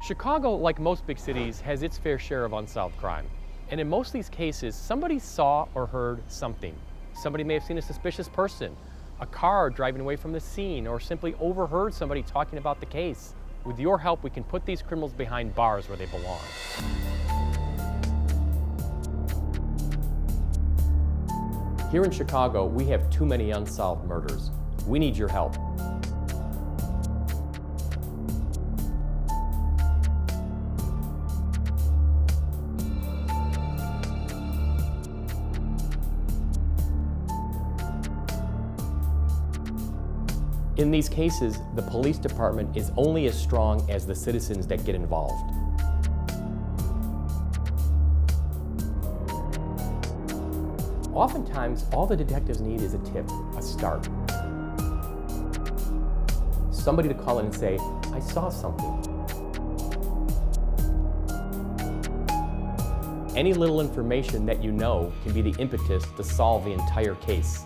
Chicago, like most big cities, has its fair share of unsolved crime. And in most of these cases, somebody saw or heard something. Somebody may have seen a suspicious person, a car driving away from the scene, or simply overheard somebody talking about the case. With your help, we can put these criminals behind bars where they belong. Here in Chicago, we have too many unsolved murders. We need your help. In these cases, the police department is only as strong as the citizens that get involved. Oftentimes, all the detectives need is a tip, a start. Somebody to call in and say, I saw something. Any little information that you know can be the impetus to solve the entire case.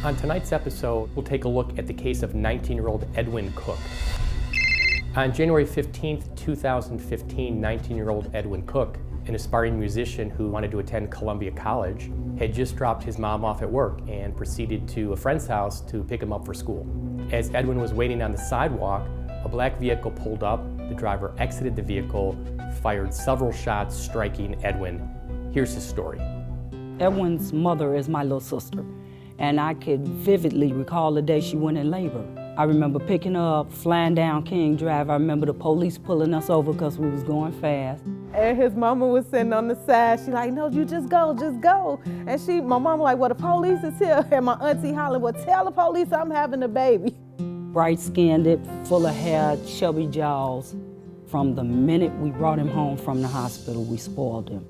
On tonight's episode, we'll take a look at the case of 19-year-old Edwin Cook. On January 15th, 2015, 19-year-old Edwin Cook, an aspiring musician who wanted to attend Columbia College, had just dropped his mom off at work and proceeded to a friend's house to pick him up for school. As Edwin was waiting on the sidewalk, a black vehicle pulled up. The driver exited the vehicle, fired several shots, striking Edwin. Here's his story. Edwin's mother is my little sister. And I could vividly recall the day she went in labor. I remember picking her up, flying down King Drive. I remember the police pulling us over because we was going fast. And his mama was sitting on the side. She like, no, you just go, just go. And my mama like, well, the police is here. And my auntie hollering, well, tell the police I'm having a baby. Bright-skinned, full of hair, chubby jaws. From the minute we brought him home from the hospital, we spoiled him.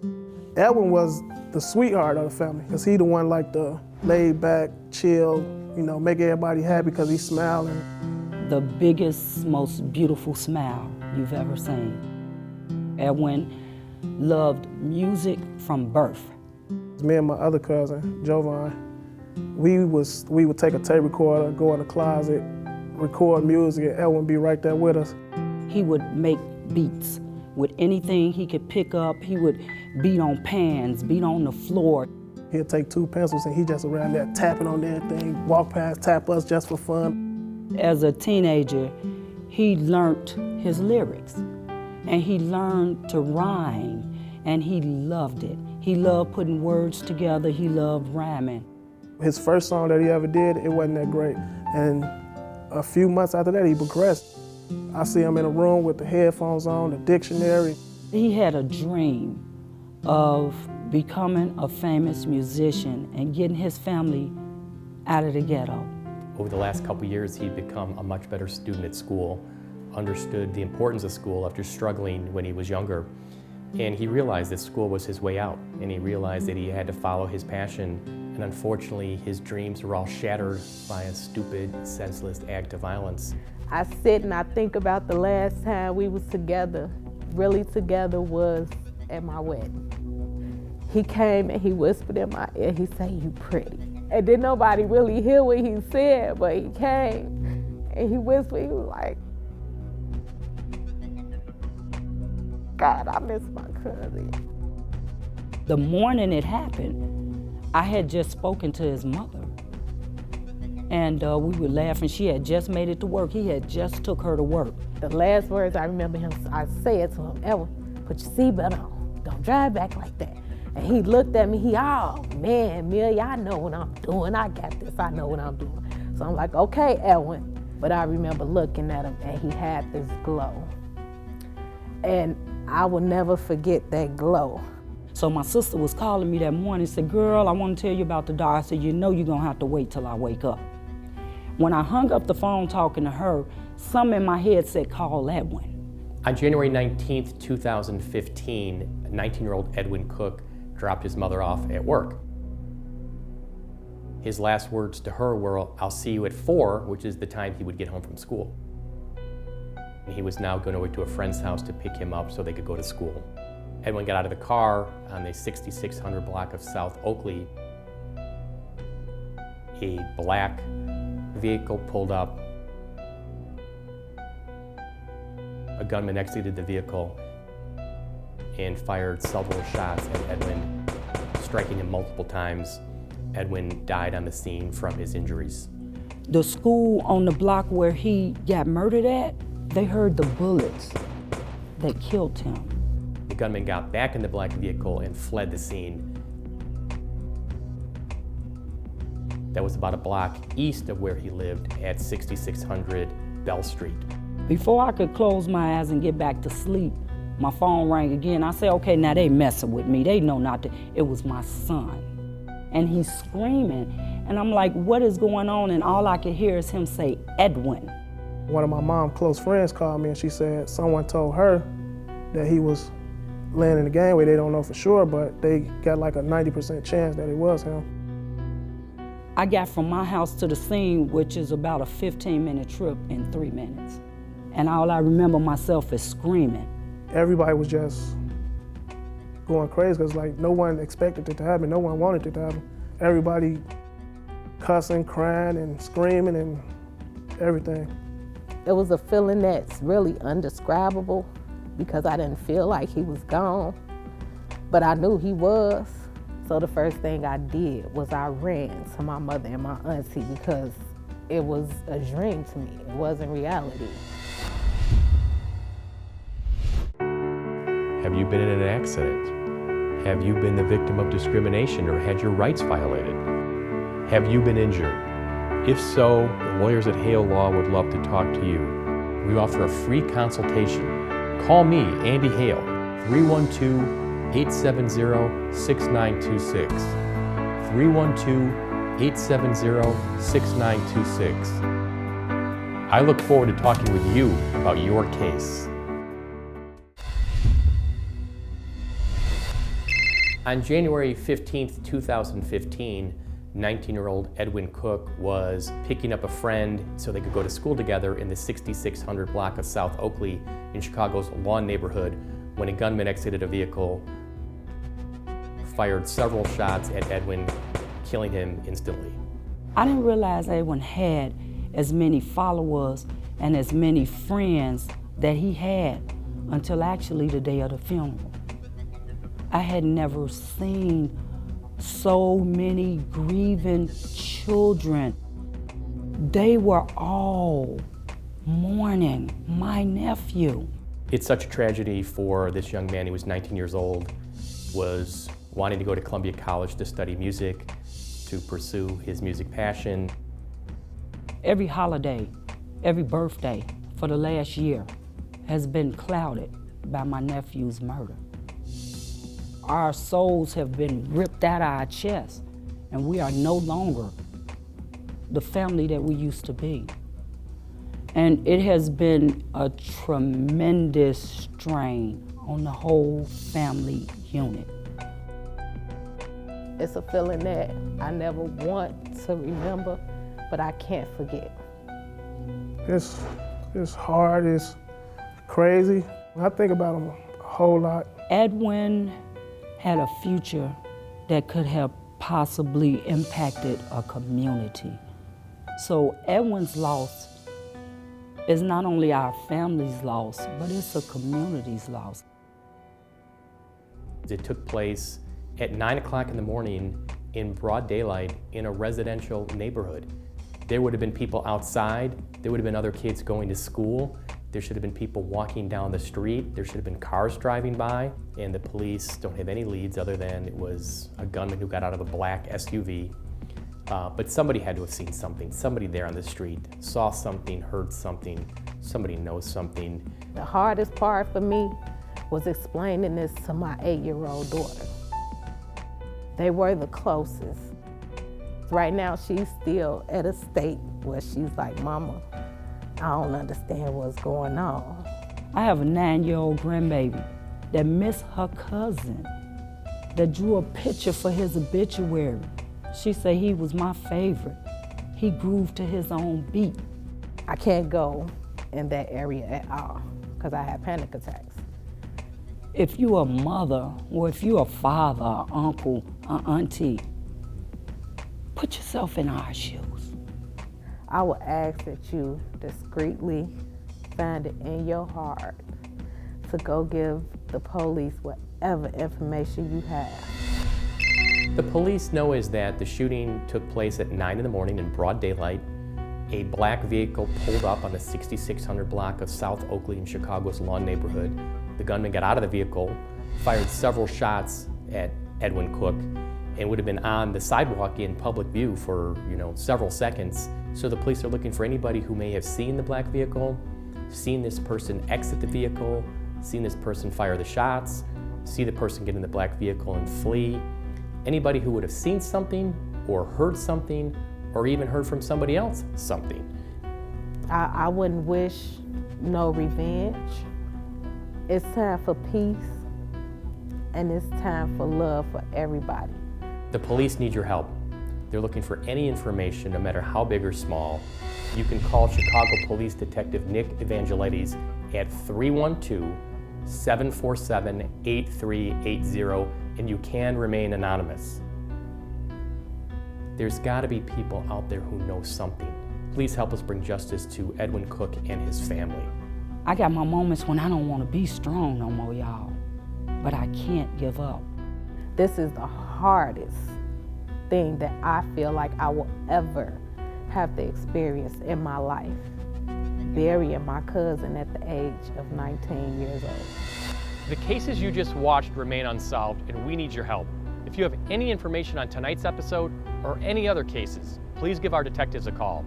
Edwin was the sweetheart of the family because he the one like the laid back, chill, make everybody happy because he's smiling. The biggest, most beautiful smile you've ever seen. Edwin loved music from birth. Me and my other cousin, Jovan, we would take a tape recorder, go in the closet, record music, and Edwin would be right there with us. He would make beats with anything he could pick up. He would beat on pans, beat on the floor. He'd take two pencils and he just around there tapping on everything, walk past, tap us just for fun. As a teenager, he learned his lyrics and he learned to rhyme and he loved it. He loved putting words together, he loved rhyming. His first song that he ever did, it wasn't that great. And a few months after that, he progressed. I see him in a room with the headphones on, the dictionary. He had a dream of becoming a famous musician and getting his family out of the ghetto. Over the last couple years, he'd become a much better student at school, understood the importance of school after struggling when he was younger. And he realized that school was his way out, and he realized that he had to follow his passion. And unfortunately, his dreams were all shattered by a stupid, senseless act of violence. I sit and I think about the last time we was together, really together, was at my wedding. He came and he whispered in my ear, he said, you pretty. And didn't nobody really hear what he said, but he came and he whispered, he was like, God, I miss my cousin. The morning it happened, I had just spoken to his mother. And we were laughing. She had just made it to work. He had just took her to work. The last words I remember I said to him, Edwin, put your seatbelt on. Don't drive back like that. And he looked at me, oh man, Amelia, I know what I'm doing. I got this, I know what I'm doing. So I'm like, okay, Edwin. But I remember looking at him and he had this glow. And I will never forget that glow. So my sister was calling me that morning and said, girl, I want to tell you about the dog. I said, you know you're going to have to wait till I wake up. When I hung up the phone talking to her, something in my head said, call Edwin. On January 19th, 2015, 19-year-old Edwin Cook dropped his mother off at work. His last words to her were, I'll see you at 4, which is the time he would get home from school. He was now going over to a friend's house to pick him up so they could go to school. Edwin got out of the car on the 6600 block of South Oakley a black vehicle pulled up. A gunman exited the vehicle and fired several shots at Edwin, striking him multiple times. Edwin died on the scene from his injuries. The school on the block where he got murdered at, they heard the bullets that killed him. The gunman got back in the black vehicle and fled the scene. That was about a block east of where he lived at 6600 Bell Street. Before I could close my eyes and get back to sleep, my phone rang again. I said, okay, now they messing with me. They know not to. It was my son. And he's screaming. And I'm like, what is going on? And all I could hear is him say, Edwin. One of my mom's close friends called me and she said someone told her that he was laying in the gangway. They don't know for sure, but they got like a 90% chance that it was him. I got from my house to the scene, which is about a 15-minute trip, in 3 minutes. And all I remember myself is screaming. Everybody was just going crazy because like no one expected it to happen. No one wanted it to happen. Everybody cussing, crying, and screaming and everything. It was a feeling that's really undescribable because I didn't feel like he was gone, but I knew he was. So the first thing I did was I ran to my mother and my auntie because it was a dream to me. It wasn't reality. Have you been in an accident? Have you been the victim of discrimination or had your rights violated? Have you been injured? If so, the lawyers at Hale Law would love to talk to you. We offer a free consultation. Call me, Andy Hale, 312-870-6926. 312-870-6926. I look forward to talking with you about your case. On January 15th, 2015, 19-year-old Edwin Cook was picking up a friend so they could go to school together in the 6600 block of South Oakley in Chicago's Lawn neighborhood when a gunman exited a vehicle, fired several shots at Edwin, killing him instantly. I didn't realize Edwin had as many followers and as many friends that he had until actually the day of the funeral. I had never seen so many grieving children. They were all mourning my nephew. It's such a tragedy for this young man. He was 19 years old, was wanting to go to Columbia College to study music, to pursue his music passion. Every holiday, every birthday for the last year has been clouded by my nephew's murder. Our souls have been ripped out of our chests, and we are no longer the family that we used to be. And it has been a tremendous strain on the whole family unit. It's a feeling that I never want to remember, but I can't forget. It's hard, it's crazy. I think about him a whole lot. Edwin had a future that could have possibly impacted a community. So Edwin's loss is not only our family's loss, but it's a community's loss. It took place at 9 o'clock in the morning in broad daylight in a residential neighborhood. There would have been people outside, there would have been other kids going to school, there should have been people walking down the street, there should have been cars driving by, and the police don't have any leads other than it was a gunman who got out of a black SUV. But somebody had to have seen something. Somebody there on the street saw something, heard something, somebody knows something. The hardest part for me was explaining this to my 8-year-old daughter. They were the closest. Right now, she's still at a state where she's like, Mama, I don't understand what's going on. I have a 9-year-old grandbaby that missed her cousin, that drew a picture for his obituary. She said he was my favorite. He grooved to his own beat. I can't go in that area at all because I have panic attacks. If you're a mother, or if you're a father, or uncle, or auntie, Put yourself in our shoes. I would ask that you discreetly find it in your heart to go give the police whatever information you have. The police know is that the shooting took place at 9 in the morning in broad daylight. A black vehicle pulled up on the 6600 block of South Oakley in Chicago's Lawn neighborhood. The gunman got out of the vehicle, fired several shots at Edwin Cook, and would have been on the sidewalk in public view for, several seconds. So the police are looking for anybody who may have seen the black vehicle, seen this person exit the vehicle, seen this person fire the shots, see the person get in the black vehicle and flee. Anybody who would have seen something or heard something or even heard from somebody else something. I wouldn't wish no revenge. It's time for peace, and it's time for love for everybody. The police need your help. They're looking for any information, no matter how big or small. You can call Chicago Police Detective Nick Evangelides at 312-747-8380, and you can remain anonymous. There's got to be people out there who know something. Please help us bring justice to Edwin Cook and his family. I got my moments when I don't want to be strong no more, y'all, but I can't give up. This is the hardest thing that I feel like I will ever have to experience in my life. Burying my cousin at the age of 19 years old. The cases you just watched remain unsolved, and we need your help. If you have any information on tonight's episode or any other cases, please give our detectives a call.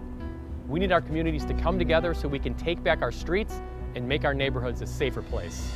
We need our communities to come together so we can take back our streets and make our neighborhoods a safer place.